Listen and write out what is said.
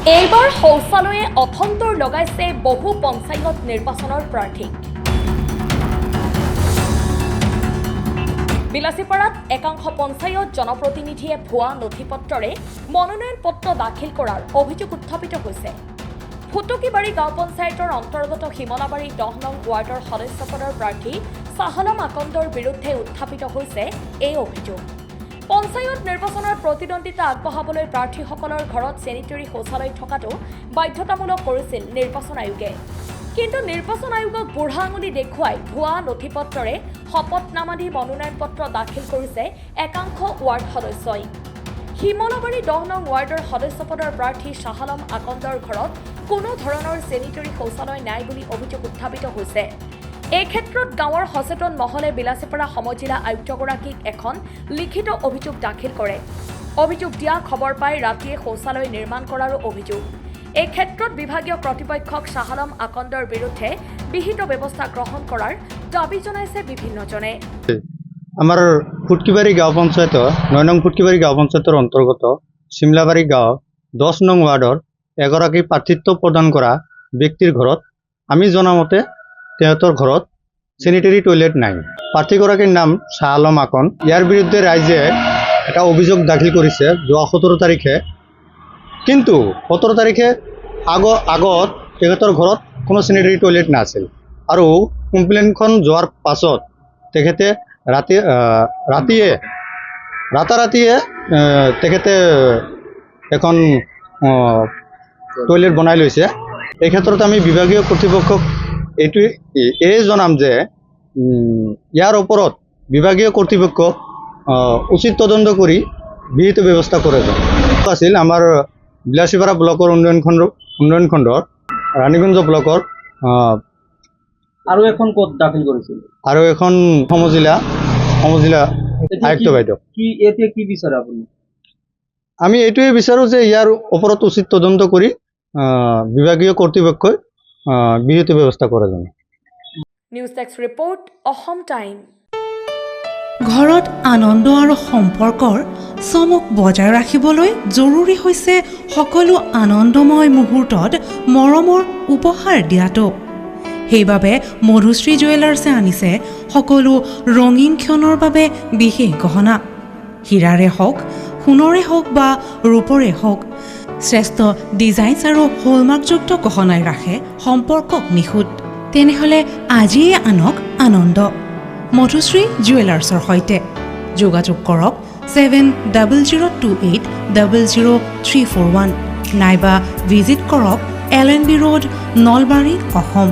এইবাৰ শৌচালয়ে অথন্তৰ লগাইছে বহু পঞ্চায়ত নিৰ্বাচনৰ প্ৰাৰ্থীক। বিলাসীপাৰাত একাংশ পঞ্চায়ত জনপ্ৰতিনিধিয়ে ভুৱা নথিপত্ৰৰে মনোনয়ন পত্ৰ দাখিল কৰাৰ অভিযোগ উত্থাপিত হৈছে। ফুটুকিবাৰী গাঁও পঞ্চায়তৰ অন্তৰ্গত শিমলাবাৰী 10 নং ৱাৰ্ডৰ সদস্য পদৰ প্ৰাৰ্থী চাহলম আকন্দৰ বিৰুদ্ধে উত্থাপিত হৈছে এই অভিযোগ। পঞ্চায়ত নিৰ্বাচনৰ প্ৰতিদ্বন্দ্বিতা আগবঢ়াবলৈ প্ৰাৰ্থীসকলৰ ঘৰত চেনিটেৰী শৌচালয় থকাটো বাধ্যতামূলক কৰিছিল নিৰ্বাচন আয়োগে। কিন্তু নিৰ্বাচন আয়োগক বুঢ়া আঙুলি দেখুৱাই ভুৱা নথিপত্ৰৰে শপতনামা দি মনোনয়ন পত্ৰ দাখিল কৰিছে একাংশ ৱাৰ্ড সদস্যই। শিমলাবাৰী 10 নং ৱাৰ্ডৰ সদস্য পদৰ প্ৰাৰ্থী চাহলম আকন্দৰ ঘৰত কোনো ধৰণৰ চেনিটেৰী শৌচালয় নাই বুলি অভিযোগ উত্থাপিত হৈছে। এই ক্ষেত্ৰত গাঁৱৰ সচেতন মহলে বিলাসীপাৰা সমজিলা আয়ুক্তগৰাকীক এখন লিখিত অভিযোগ দাখিল কৰে। অভিযোগ দিয়া খবৰ পাই ৰাতিয়ে শৌচালয় নিৰ্মাণ কৰাৰো অভিযোগ। এই ক্ষেত্ৰত বিভাগীয় কৰ্তৃপক্ষক চাহলম আকন্দৰ বিৰুদ্ধে বিহিত ব্যৱস্থা গ্ৰহণ কৰাৰ দাবী জনাইছে বিভিন্নজনে। আমাৰ ফুটকিবাৰী গাঁও পঞ্চায়তৰ 9 নং ফুটকিবাৰী গাঁও পঞ্চায়তৰ অন্তৰ্গত শিমলাবাৰী গাঁও 10 নং ৱাৰ্ডৰ এগৰাকী প্ৰাৰ্থিত্ব প্ৰদান কৰা ব্যক্তিৰ ঘৰত আমি জনামতে তেহঁতৰ ঘৰত চেনিটেৰী টয়লেট নাই। প্ৰাৰ্থীগৰাকীৰ নাম চাহলম আকন। ইয়াৰ বিৰুদ্ধে ৰাইজে এটা অভিযোগ দাখিল কৰিছে যোৱা 17 তাৰিখে। কিন্তু 17 তাৰিখে আগত তেখেতৰ ঘৰত কোনো চেনিটেৰী টয়লেট নাছিল আৰু কমপ্লেইনখন যোৱাৰ পাছত তেখেতে ৰাতাৰাতিয়ে তেখেতে এখন টয়লেট বনাই লৈছে। এই ক্ষেত্ৰত আমি বিভাগীয় কৰ্তৃপক্ষক এই জনাম যে ইয়াৰ ওপৰত বিভাগীয় কৰ্তৃপক্ষক উচিত তদন্ত কৰি বিহিত ব্যৱস্থা কৰে আছিল। আমাৰ বিলাসীপাৰা ব্লকৰ উন্নয়ন খণ্ডৰ ৰাণীগঞ্জ ব্লকৰ আৰু এখন ক'ত দাখিল কৰিছিল আৰু এখন সমজিলা আয়ুক্ত বাইদেউ। এতিয়া কি বিচাৰে আপুনি? আমি এইটোৱে বিচাৰোঁ যে ইয়াৰ ওপৰত উচিত তদন্ত কৰি বিভাগীয় কৰ্তৃপক্ষই বিহিত ব্যৱস্থা কৰে যেন। News desk report, Assam time. ঘৰত আনন্দ আৰু সম্পৰ্কৰ চমক বজাই ৰাখিবলৈ জৰুৰী হৈছে সকলো আনন্দময় মুহূৰ্তত মৰমৰ উপহাৰ দিয়াটো। সেইবাবে মধুশ্ৰী জুৱেলাৰ্ছে আনিছে সকলো ৰঙীন ক্ষণৰ বাবে বিশেষ গহনা। হীৰাৰে হওক, সোণৰে হওক বা ৰূপৰে হওক, শ্ৰেষ্ঠ ডিজাইনছ আৰু হলমাৰ্কযুক্ত গহনাই ৰাখে সম্পৰ্কক নিখুঁত। তেনেহ'লে আজিয়ে আনক আনন্দ মধুশ্ৰী জুৱেলাৰ্ছৰ সৈতে। যোগাযোগ কৰক 7002800341 নাইবা ভিজিট কৰক LNB ৰোড, নলবাৰী, অসম।